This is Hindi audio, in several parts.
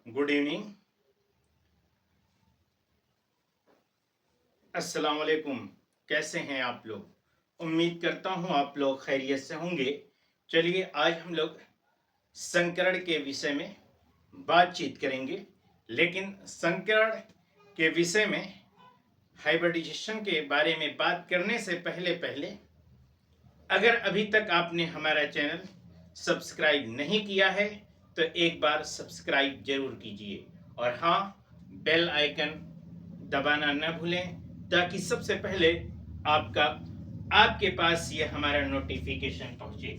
Good evening. अस्सलाम वालेकुम। कैसे हैं आप लोग? उम्मीद करता हूं आप लोग खैरियत से होंगे। चलिए आज हम लोग संकरण के विषय में बातचीत करेंगे। लेकिन संकरण के विषय में हाइब्रिडाइजेशन के बारे में बात करने से पहले पहले अगर अभी तक आपने हमारा चैनल सब्सक्राइब नहीं किया है तो एक बार सब्सक्राइब जरूर कीजिए और हाँ, बेल आइकन दबाना न भूलें ताकि सबसे पहले आपका आपके पास ये हमारा नोटिफिकेशन पहुंचे।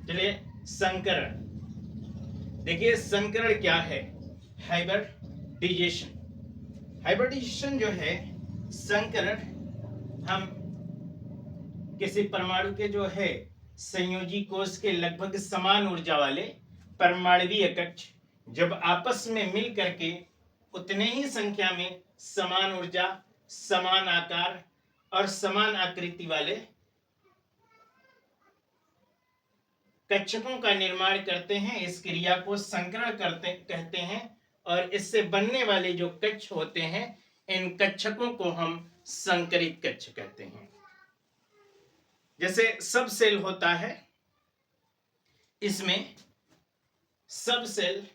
चलिए संकरण देखिए, संकरण क्या है? हाइब्रिडाइजेशन। हाइब्रिडाइजेशन जो है संकरण, हम किसी परमाणु के जो है संयोजी कोष के लगभग समान ऊर्जा वाले परमाणुवीय कक्ष जब आपस में मिल करके उतने ही संख्या में समान ऊर्जा, समान आकार और समान आकृति वाले कक्षकों का निर्माण करते हैं, इस क्रिया को संकरण कहते हैं। और इससे बनने वाले जो कक्ष होते हैं, इन कक्षकों को हम संकरित कक्ष कहते हैं। जैसे सब सेल होता है, इसमें सब सेल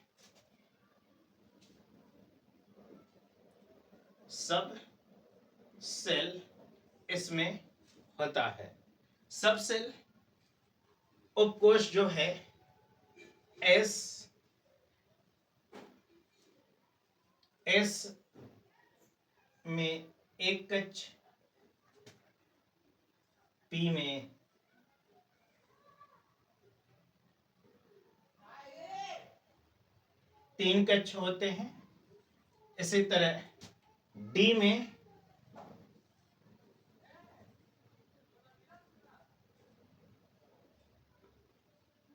इसमें होता है। सब सेल उपकोष जो है एस में एक कक्ष, पी में तीन कक्ष होते हैं। इसी तरह डी में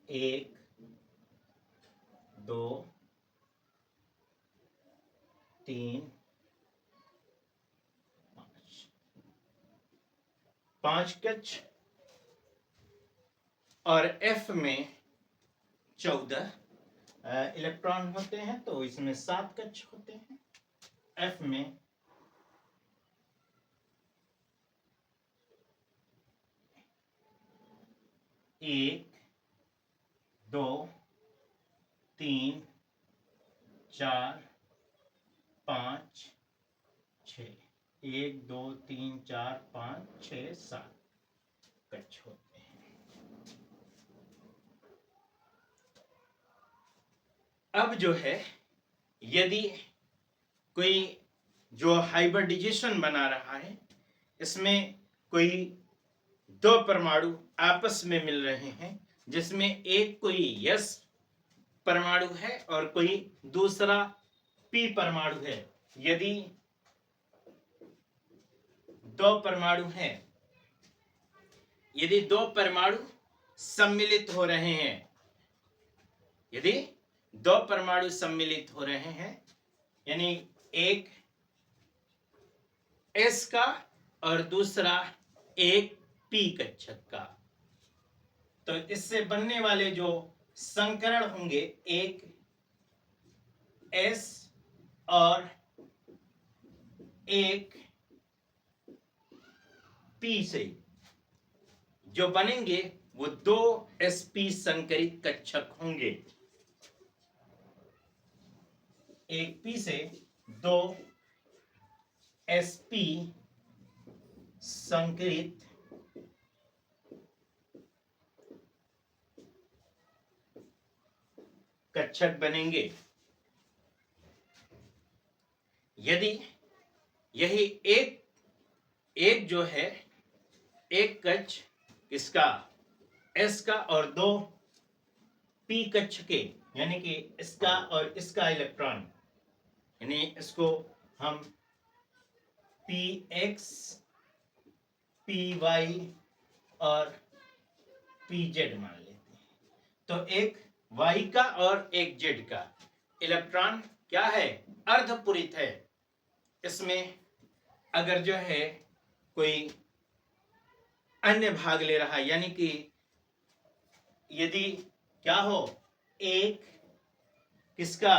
एक, दो, तीन, पांच कक्ष और एफ में 14 इलेक्ट्रॉन होते हैं, तो इसमें 7 कक्ष होते हैं। एफ में एक, दो, तीन, चार, पांच, छ, एक, दो, तीन, चार, पांच, छ, 7 कक्ष होते हैं। अब जो है, यदि कोई जो हाइब्रिडाइजेशन बना रहा है, इसमें कोई दो परमाणु आपस में मिल रहे हैं, जिसमें एक कोई यस परमाणु है और कोई दूसरा पी परमाणु है। यदि दो परमाणु हैं, यदि दो परमाणु सम्मिलित हो रहे हैं, यदि दो परमाणु सम्मिलित हो रहे हैं, यानी एक एस का और दूसरा एक पी कक्षक का, तो इससे बनने वाले जो संकरण होंगे, एक एस और एक पी से जो बनेंगे वो दो एसपी संकरित कक्षक होंगे। एक पी से दो एसपी संकरित कक्षक बनेंगे। यदि यही एक जो है, एक कक्ष इसका एस का और दो पी कक्ष के, यानी कि इसका और इसका इलेक्ट्रॉन, यानी इसको हम पी एक्स, पी वाई और पी जेड मान लेते हैं। तो एक वाई का और एक जेड का इलेक्ट्रॉन क्या है? अर्धपूरित है। इसमें अगर जो है कोई अन्य भाग ले रहा है, यानी कि यदि क्या हो, एक किसका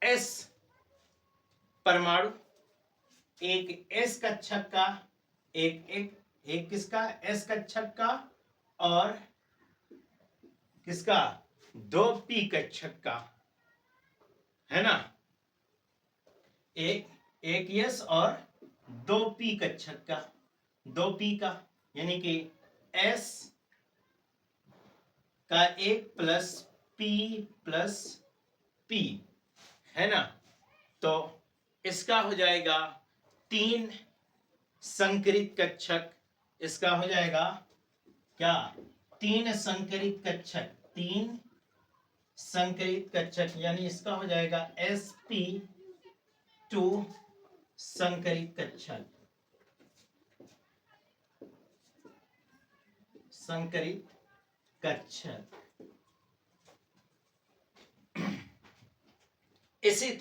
एस परमाणु, एक एस कक्षक का, एक किसका, एस कक्षक का, और किसका, 2p कक्षक का, है ना। एक एस और 2p कक्षक का, 2p का, यानी कि एस का एक प्लस पी, है ना। तो इसका हो जाएगा 3 संकरित कक्षक, इसका हो जाएगा क्या, 3 संकरित कक्षक, 3 संकरित कक्षक, यानी इसका हो जाएगा sp2 संकरित कक्षक, संकरित कक्षक। इसी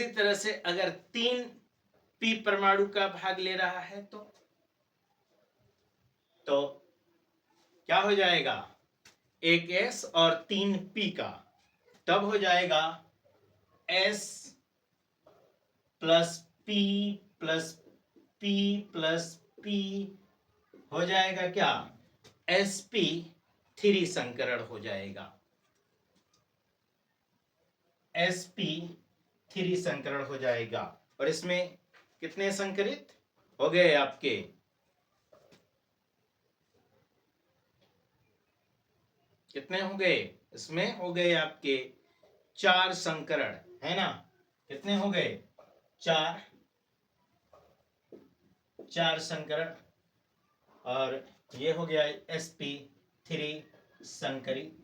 तरह से अगर 3 पी परमाणु का भाग ले रहा है तो क्या हो जाएगा, एक एस और 3 पी का, तब हो जाएगा S plus P plus P plus P, हो जाएगा क्या, sp3 संकरण हो जाएगा, sp3 संकरण हो जाएगा। और इसमें कितने संकरित हो गए आपके, कितने हो गए, इसमें हो गए आपके 4 संकरण, है ना। कितने हो गए, 4 संकरण, और ये हो गया sp3 संकरित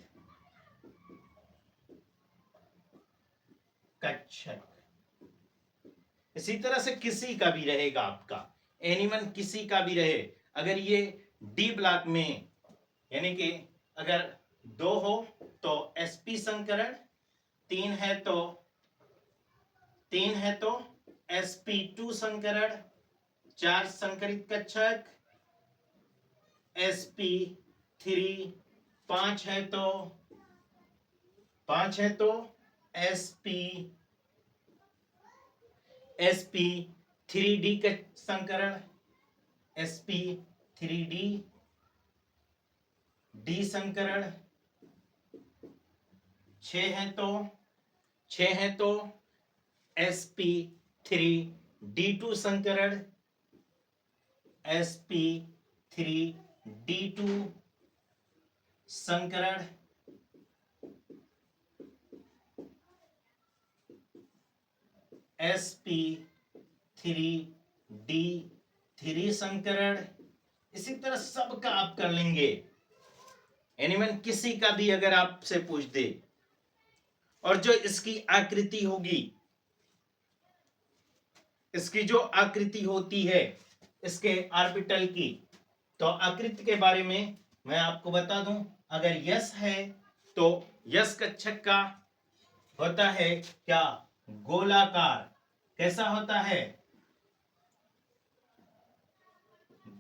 कक्षक। इसी तरह से किसी का भी रहेगा आपका, एनिमल किसी का भी रहे, अगर ये डी ब्लॉक में, यानी कि अगर 2 हो तो sp संकरण, 3 है तो sp2 संकरण, 4 संकरित कक्षक sp3, 5 है तो sp3d संकरण, sp3d संकरण, 6 है तो sp3d2 संकरण, sp3d2 संकरण, sp3d3 संकरण। इसी तरह सबका आप कर लेंगे, एनिमल किसी का भी अगर आपसे पूछ दे, और जो इसकी आकृति होगी, इसकी जो आकृति होती है इसके ऑर्बिटल की, तो आकृति के बारे में मैं आपको बता दूं, अगर यस है तो यस कक्षक का होता है क्या, गोलाकार। कैसा होता है,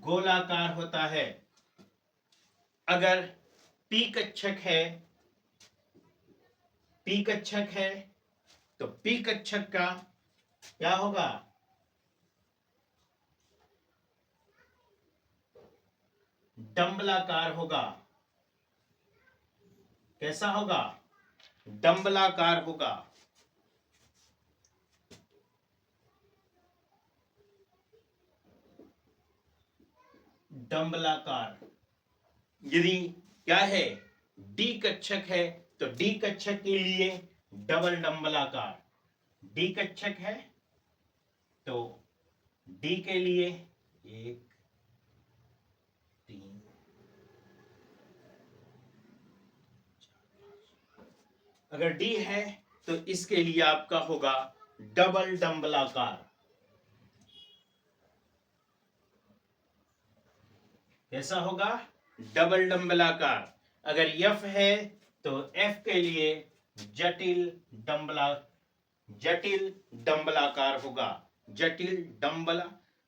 गोलाकार होता है। अगर पी कक्षक है तो पी कक्षक का क्या होगा, डंबलाकार होगा। कैसा होगा, डंबलाकार होगा। डंबलाकार। यदि क्या है, डी कक्षक है तो डी कक्षक के लिए डबल डंबलाकार, डी कक्षक है तो डी के लिए 1 3 अगर डी है तो इसके लिए आपका होगा डबल डंबलाकार। कैसा होगा, डबल डंबलाकार। अगर एफ है तो एफ के लिए जटिल डंबलाकार होगा,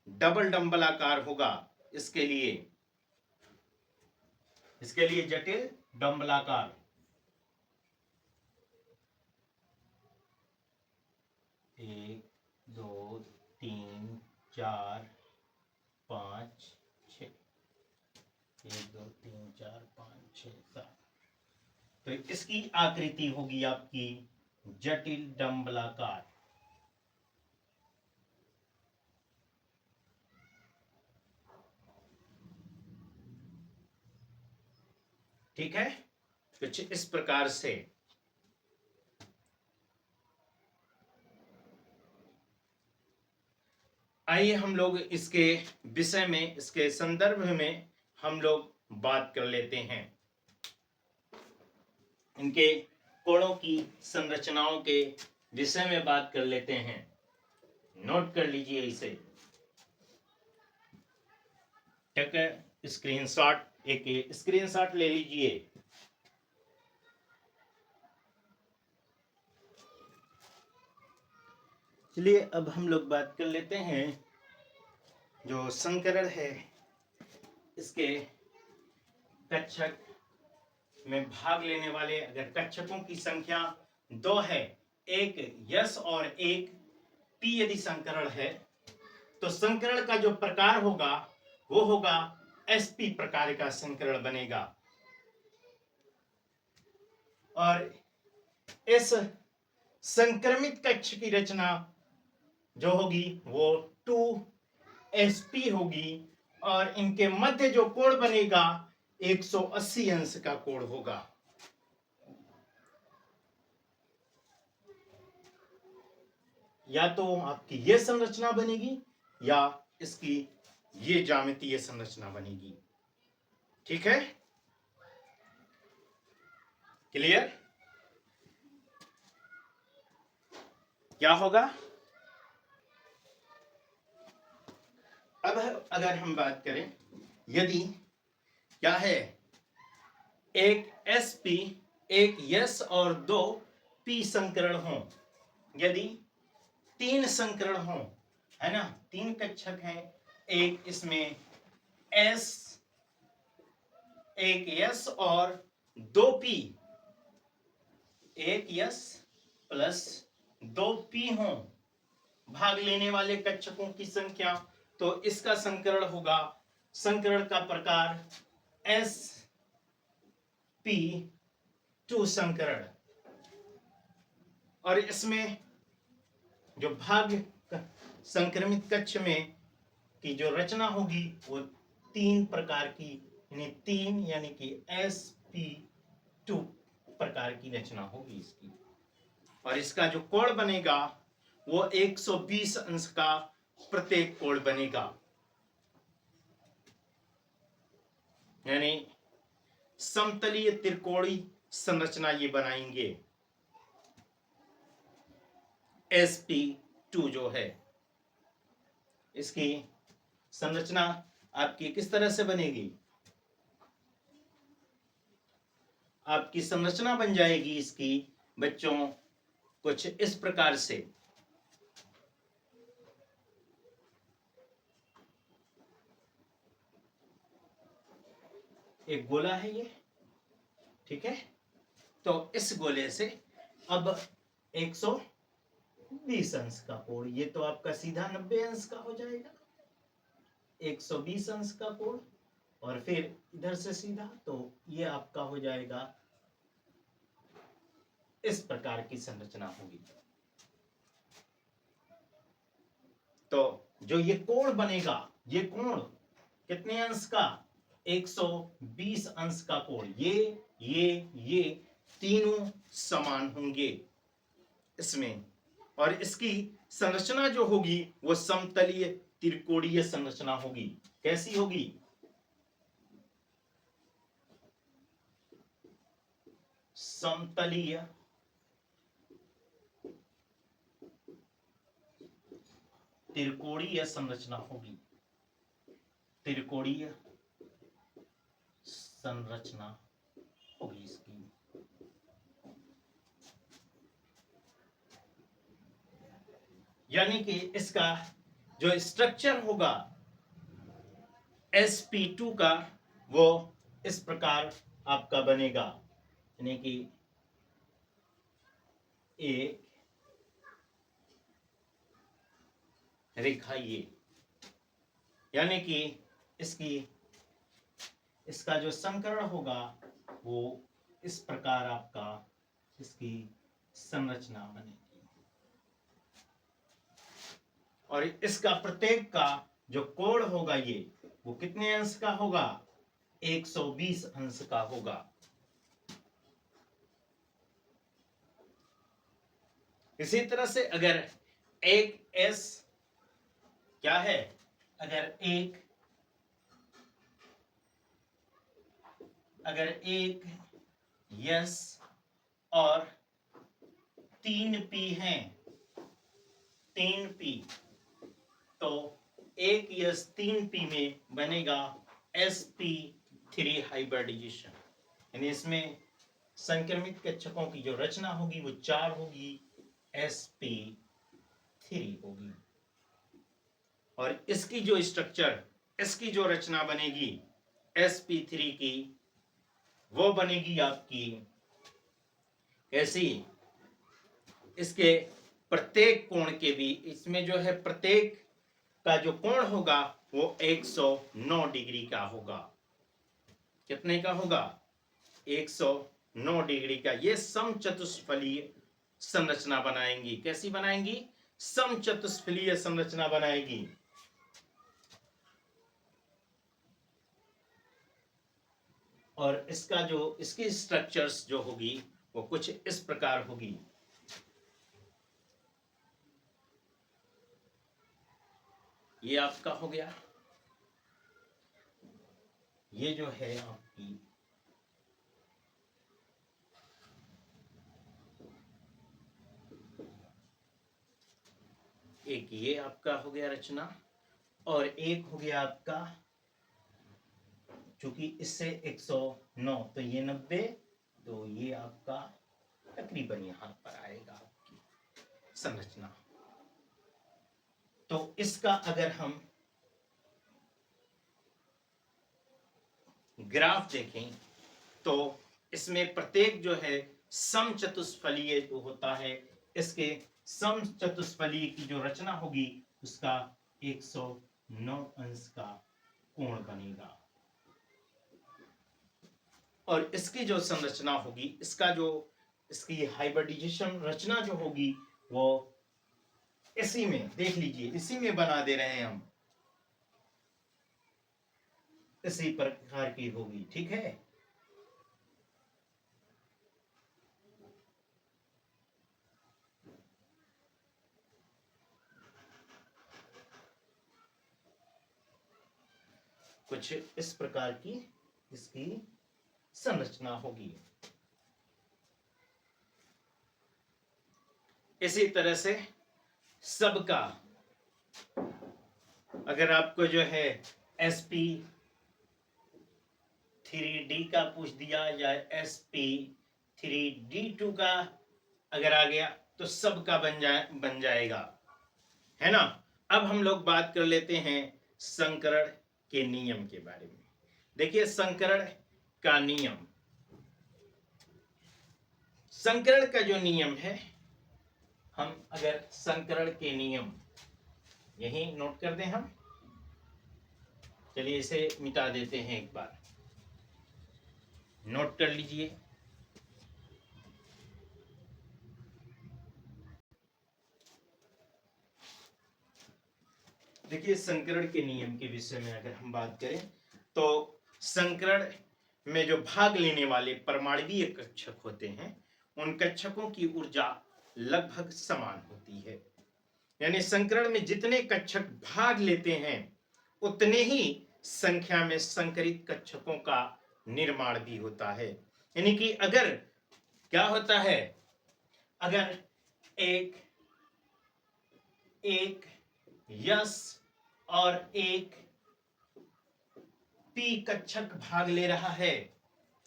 डबल डंबलाकार होगा। इसके लिए जटिल डंबलाकार। 4 5 6, 1 2 3 4 5 6 7। तो इसकी आकृति होगी आपकी जटिल डंबलाकार। ठीक है, कुछ इस प्रकार से। आइए हम लोग इसके विषय में, इसके संदर्भ में हम लोग बात कर लेते हैं। इनके कोणों की संरचनाओं के विषय में बात कर लेते हैं। नोट कर लीजिए इसे। ठीक है, स्क्रीनशॉट, एक स्क्रीनशॉट ले लीजिए। चलिए अब हम लोग बात कर लेते हैं जो संकरण है, इसके कक्षक में भाग लेने वाले अगर कक्षकों की संख्या 2 है, एक यस और एक पी यदि संकरण है, तो संकरण का जो प्रकार होगा वो होगा एसपी प्रकार का संकरण बनेगा। और इस संक्रमित कक्ष की रचना जो होगी वो 2sp होगी और इनके मध्य जो कोण बनेगा 180 अंश का कोण होगा। या तो आपकी ये संरचना बनेगी या इसकी ये ज्यामितीय संरचना बनेगी। ठीक है, क्लियर? क्या होगा? अब अगर हम बात करें, यदि क्या है, एक sp, एक यस और 2 p संकरण हो, यदि 3 संकरण हो, है ना, 3 कक्षक हैं, एक इसमें s, एक यस और 2p, एक यस प्लस 2p हो, भाग लेने वाले कक्षकों की संख्या, तो इसका संकरण होगा, संकरण का प्रकार sp2 संकरण। और इसमें जो भाग संक्रमित कक्ष में की जो रचना होगी वो 3 प्रकार की, यानी 3 यानी कि sp2 प्रकार की रचना होगी इसकी। और इसका जो कोण बनेगा वो 120 अंश का प्रत्येक कोण बनेगा। यानी समतलीय त्रिकोणीय संरचना ये बनाएंगे। sp2 जो है, इसकी संरचना आपकी किस तरह से बनेगी? आपकी संरचना बन जाएगी इसकी बच्चों कुछ इस प्रकार से। एक गोला है ये, ठीक है, तो इस गोले से अब 120 अंश का कोण, ये तो आपका सीधा 90 अंश का हो जाएगा, 120 अंश का कोण, और फिर इधर से सीधा तो ये आपका हो जाएगा, इस प्रकार की संरचना होगी। तो जो ये कोण बनेगा, ये कोण कितने अंश का? 120 अंश का कोण। ये तीनों समान होंगे इसमें। और इसकी संरचना जो होगी वो समतलीय त्रिकोणीय संरचना होगी। कैसी होगी? समतलीय त्रिकोणीय संरचना होगी। त्रिकोणीय संरचना होगी इसकी। यानी कि इसका जो स्ट्रक्चर होगा sp2 का वो इस प्रकार आपका बनेगा, यानी कि एक रेखा ये, यानी कि इसका जो संकरण होगा वो इस प्रकार आपका इसकी संरचना बनेगी। और इसका प्रत्येक का जो कोण होगा वो कितने अंश का होगा? 120 अंश का होगा। इसी तरह से अगर एक एस क्या है, अगर एक यस और 3 पी हैं, 3 पी, तो एक यस 3 पी में बनेगा sp3 हाइब्रिडाइजेशन। यानी इसमें संक्रमित कक्षकों की जो रचना होगी वो 4 होगी, sp3 होगी। और इसकी जो स्ट्रक्चर, इसकी जो रचना बनेगी sp3 की, वो बनेगी आपकी ऐसी, इसके प्रत्येक कोण के भी, इसमें जो है प्रत्येक का जो कोण होगा वो 109 डिग्री का होगा। कितने का होगा? 109 डिग्री का। ये समचतुष्फलीय संरचना बनाएंगी। कैसी बनाएंगी? समचतुष्फलीय संरचना बनाएगी। और इसकी स्ट्रक्चर्स जो होगी वो कुछ इस प्रकार होगी। ये आपका हो गया, ये जो है आपकी एक, ये आपका हो गया रचना, और एक हो गया आपका, चूंकि इससे 109 तो ये 90, तो ये आपका तकरीबन यहां पर आएगा आपकी संरचना। तो इसका अगर हम ग्राफ देखें तो इसमें प्रत्येक जो है समचतुष्फलीय जो होता है, इसके समचतुष्फलीय की जो रचना होगी उसका 109 अंश का कोण बनेगा। और इसकी जो संरचना होगी, इसकी हाइब्रिडाइजेशन रचना जो होगी वो इसी में, देख लीजिए, इसी में बना दे रहे हैं हम, इसी प्रकार की होगी। ठीक है, कुछ इस प्रकार की इसकी संरचना होगी। इसी तरह से सबका अगर आपको जो है sp3d का पूछ दिया या sp3d2 का अगर आ गया तो सबका बन जाएगा, है ना। अब हम लोग बात कर लेते हैं संकरण के नियम के बारे में। देखिए संकरण का नियम, संकरण का जो नियम है, हम अगर संकरण के नियम यही नोट कर दें हम, चलिए इसे मिटा देते हैं, एक बार नोट कर लीजिए। देखिए संकरण के नियम के विषय में अगर हम बात करें तो संकरण में जो भाग लेने वाले परमाणुवीय कक्षक होते हैं, उन कक्षकों की ऊर्जा लगभग समान होती है। यानी संकरण में जितने कक्षक भाग लेते हैं उतने ही संख्या में संकरित कक्षकों का निर्माण भी होता है। यानी कि अगर क्या होता है, अगर एक यस और एक पी कक्षक भाग ले रहा है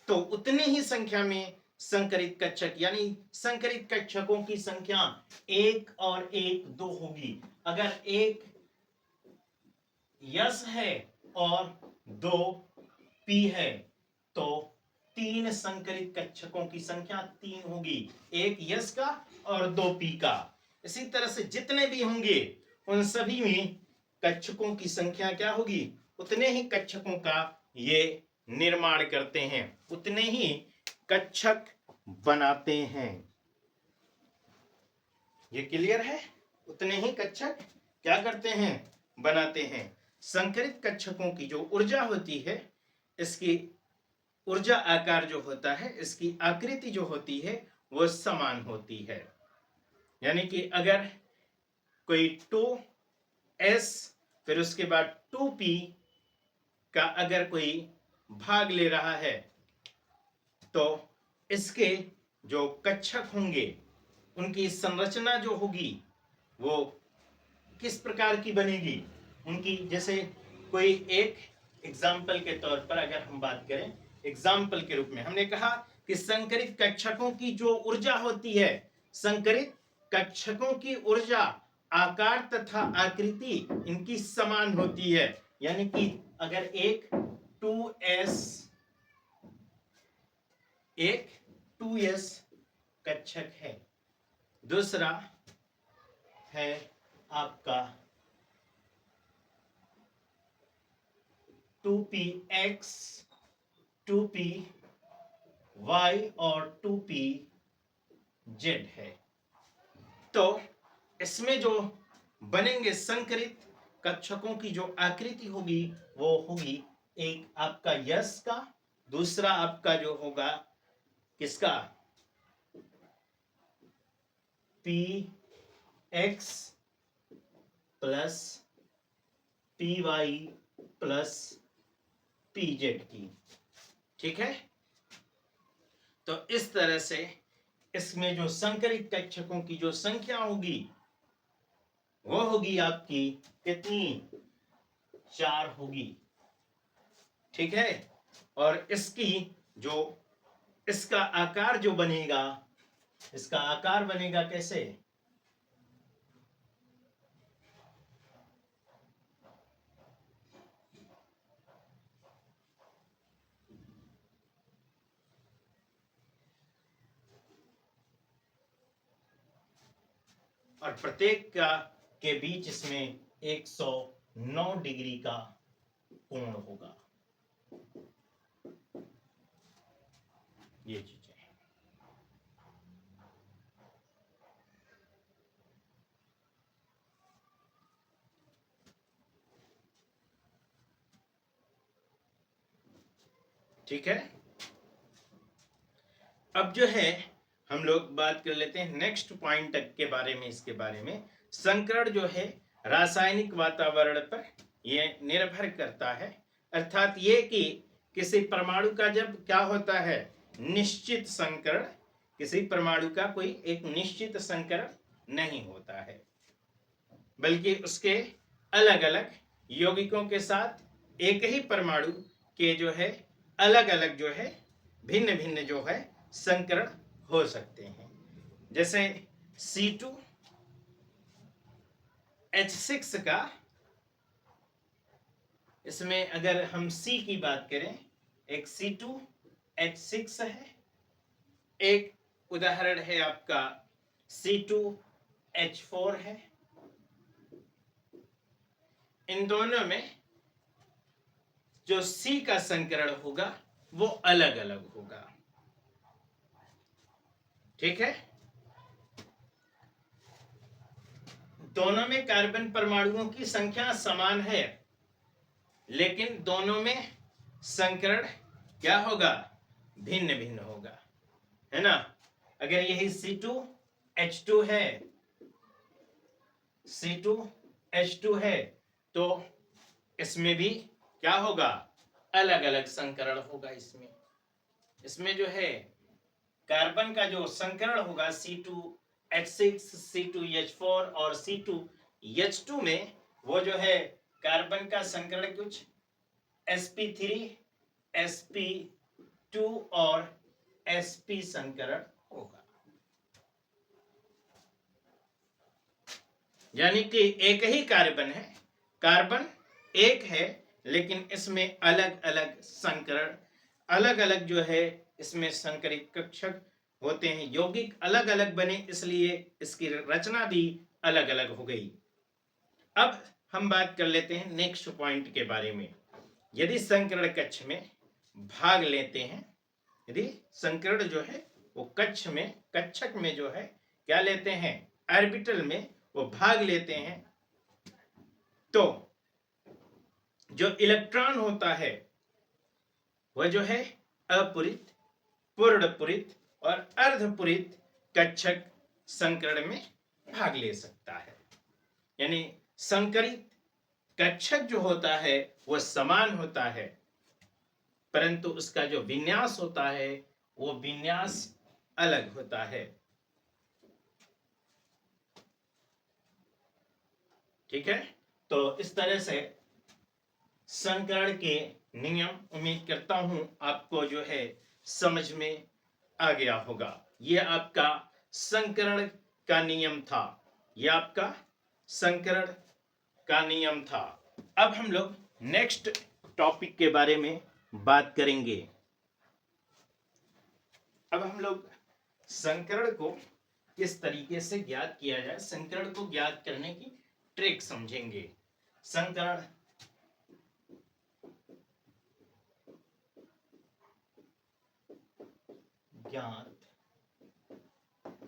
तो उतने ही संख्या में संकरित कक्षक, यानी संकरित कक्षकों की संख्या 1 और 1 2 होगी। अगर एक यस है और 2 पी है तो 3 संकरित कक्षकों की संख्या 3 होगी, एक यस का और 2 पी का। इसी तरह से जितने भी होंगे उन सभी में कक्षकों की संख्या क्या होगी, उतने ही कक्षकों का ये निर्माण करते हैं, उतने ही कक्षक बनाते हैं। ये क्लियर है? उतने ही कक्षक क्या करते हैं, बनाते हैं। संकरित कक्षकों की जो ऊर्जा होती है, इसकी ऊर्जा आकार जो होता है, इसकी आकृति जो होती है वो समान होती है। यानी कि अगर कोई 2s फिर उसके बाद 2p का अगर कोई भाग ले रहा है तो इसके जो कक्षक होंगे उनकी संरचना जो होगी वो किस प्रकार की बनेगी, उनकी जैसे कोई एक एग्जाम्पल के तौर पर अगर हम बात करें, एग्जाम्पल के रूप में हमने कहा कि संकरित कक्षकों की जो ऊर्जा होती है, संकरित कक्षकों की ऊर्जा आकार तथा आकृति इनकी समान होती है। यानी कि अगर एक 2s कक्षक है, दूसरा है आपका 2px 2py और 2pz है, तो इसमें जो बनेंगे संकरित कक्षकों की जो आकृति होगी वो होगी एक आपका यस का, दूसरा आपका जो होगा किसका, px plus py plus pz की। ठीक है, तो इस तरह से इसमें जो संकरित कक्षकों की जो संख्या होगी वो होगी आपकी कितनी, 4 होगी। ठीक है, और इसकी जो इसका आकार जो बनेगा, इसका आकार बनेगा कैसे, और प्रत्येक के बीच इसमें 109 डिग्री का कोण होगा। ये चीजें ठीक है। अब जो है हम लोग बात कर लेते हैं नेक्स्ट पॉइंट तक के बारे में। इसके बारे में संकरण जो है रासायनिक वातावरण पर ये निर्भर करता है, अर्थात ये कि किसी परमाणु का जब क्या होता है निश्चित संकरण, किसी परमाणु का कोई एक निश्चित संकरण नहीं होता है, बल्कि उसके अलग अलग यौगिकों के साथ एक ही परमाणु के जो है अलग अलग जो है भिन्न भिन्न जो है संकरण हो सकते हैं। जैसे C2H6 का, इसमें अगर हम C की बात करें, एक C2H6 है, एक उदाहरण है आपका C2H4 है। इन दोनों में जो C का संकरण होगा वो अलग अलग होगा। ठीक है, दोनों में कार्बन परमाणुओं की संख्या समान है, लेकिन दोनों में संकरण क्या होगा, भिन्न भिन्न होगा, है ना। अगर यही C2H2 है, C2H2 है, तो इसमें भी क्या होगा, अलग अलग संकरण होगा। इसमें जो है कार्बन का जो संकरण होगा C2H6, C2H4 और C2H2 में, वो जो है कार्बन का संकरण कुछ sp3, sp2 और sp संकरण होगा। यानी कि एक ही कार्बन है, कार्बन एक है, लेकिन इसमें अलग अलग संकरण, अलग अलग जो है इसमें संकरित कक्षक होते हैं, यौगिक अलग अलग बने, इसलिए इसकी रचना भी अलग अलग हो गई। अब हम बात कर लेते हैं नेक्स्ट पॉइंट के बारे में। यदि संकरण कक्ष में भाग लेते हैं, यदि संकरण जो है वो कक्षक में जो है क्या लेते हैं, ऑर्बिटल में वो भाग लेते हैं, तो जो इलेक्ट्रॉन होता है वह जो है अपूरित, पूर्णपूरित और अर्धपूरित कक्षक संकरण में भाग ले सकता है। यानी संकरित कक्षक जो होता है वह समान होता है, परंतु उसका जो विन्यास होता है वो विन्यास अलग होता है। ठीक है, तो इस तरह से संकरण के नियम उम्मीद करता हूं आपको जो है समझ में आ गया होगा। यह आपका संकरण का नियम था, यह आपका संकरण का नियम था। अब हम लोग नेक्स्ट टॉपिक के बारे में बात करेंगे। अब हम लोग संकरण को किस तरीके से ज्ञात किया जाए, संकरण को ज्ञात करने की ट्रिक समझेंगे। संकरण ज्ञात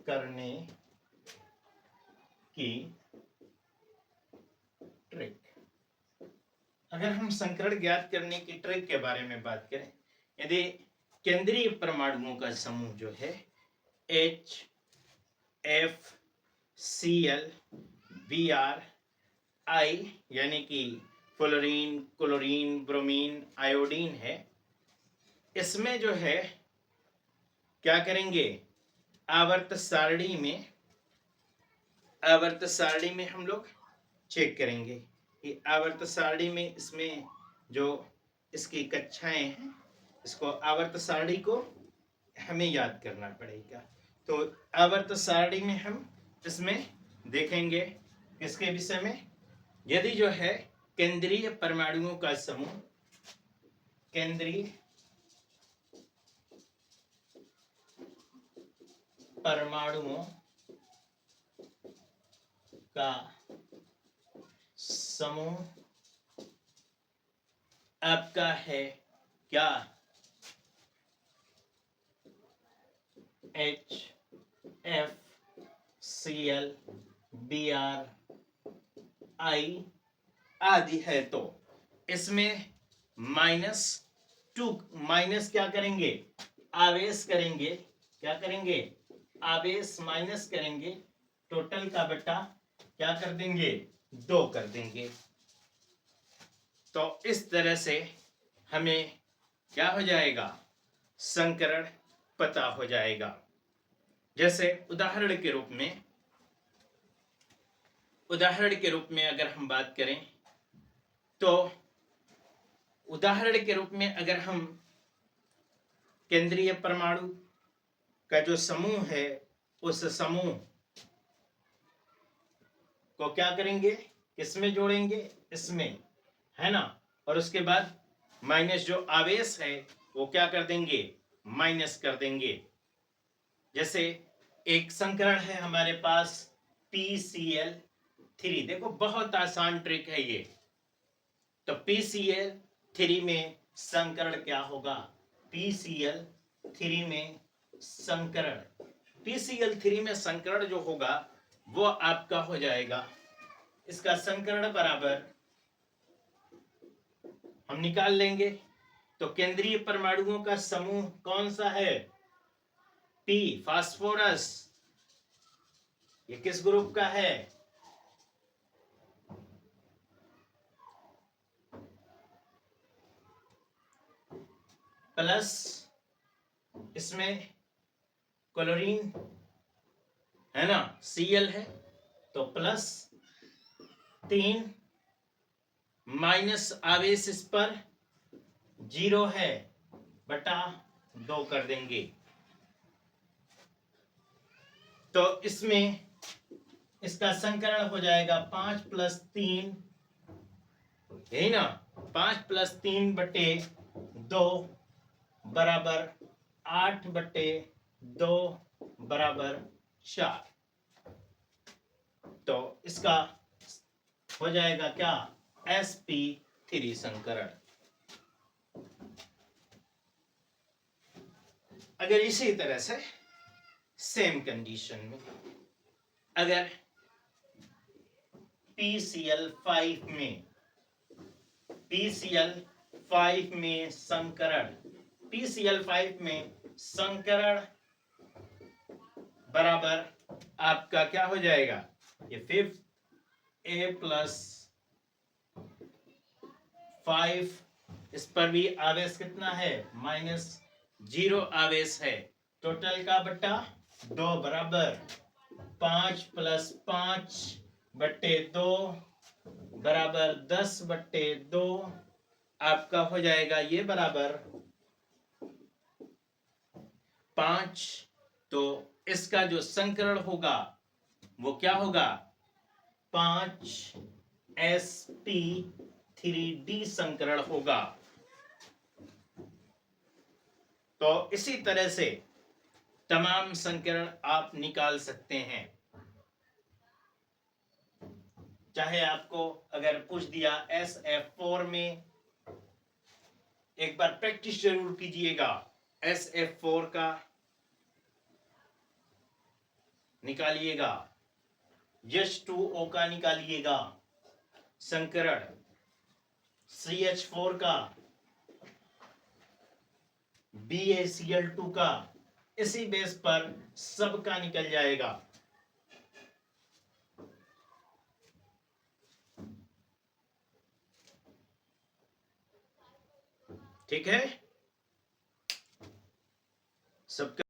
करने की ट्रिक। अगर हम संकरण ज्ञात करने की ट्रिक के बारे में बात करें, यदि केंद्रीय परमाणुओं का समूह जो है H F Cl Br I यानी कि फ्लोरीन, क्लोरीन, ब्रोमीन, आयोडीन है, इसमें जो है क्या करेंगे, आवर्त सारणी में हम लोग चेक करेंगे कि आवर्त सारणी में इसमें जो इसकी कक्षाएं हैं, इसको आवर्त सारणी को हमें याद करना पड़ेगा। तो आवर्त सारणी में हम इसमें देखेंगे किसके विषय में, यदि जो है केंद्रीय परमाणुओं का समूह, केंद्रीय परमाणुओं का समूह आपका है क्या, H F Cl Br I आदि है, तो इसमें -2 माइनस क्या करेंगे, आवेश करेंगे, क्या करेंगे, आवेश माइनस करेंगे, टोटल का बटा क्या कर देंगे, 2 कर देंगे। तो इस तरह से हमें क्या हो जाएगा, संकरण पता हो जाएगा। जैसे उदाहरण के रूप में अगर हम बात करें, तो उदाहरण के रूप में अगर हम केंद्रीय परमाणु का जो समूह है उस समूह को क्या करेंगे, किसमें जोड़ेंगे, इसमें, है ना, और उसके बाद माइनस जो आवेश है वो क्या कर देंगे, माइनस कर देंगे। जैसे एक संकरण है हमारे पास PCl3, देखो बहुत आसान ट्रिक है ये। तो PCl3 में संकरण क्या होगा, PCl3 में संकरण, PCl3 में संकरण जो होगा वो आपका हो जाएगा, इसका संकरण बराबर हम निकाल लेंगे। तो केंद्रीय परमाणुओं का समूह कौन सा है, P, फास्फोरस, ये किस ग्रुप का है, प्लस इसमें क्लोरीन है ना, Cl है, तो +3 माइनस आवेश इस पर 0 है, बटा 2 कर देंगे। तो इसमें इसका संकरण हो जाएगा 5 + 3, यही ना, 5 + 3 बटे 2 बराबर 8 बटे 2 बराबर 4। तो इसका हो जाएगा क्या, sp3 संकरण। अगर इसी तरह से सेम कंडीशन में अगर PCl5 में PCl5 में संकरण PCl5 में संकरण बराबर आपका क्या हो जाएगा, ये 5 A प्लस 5, इस पर भी आवेश कितना है, -0 आवेश है। टोटल का बट्टा 2 बराबर 5 + 5 बट्टे 2 बराबर 10 बट्टे 2, आपका हो जाएगा ये बराबर 5। तो इसका जो संकरण होगा वो क्या होगा, 5sp3d संकरण होगा। तो इसी तरह से तमाम संकरण आप निकाल सकते हैं। चाहे आपको अगर पूछ दिया SF4 में, एक बार प्रैक्टिस जरूर कीजिएगा। SF4 का निकालिएगा, H2O का निकालिएगा संकरण, CH4 का, BaCl2 का, इसी बेस पर सबका निकल जाएगा। ठीक है, सबका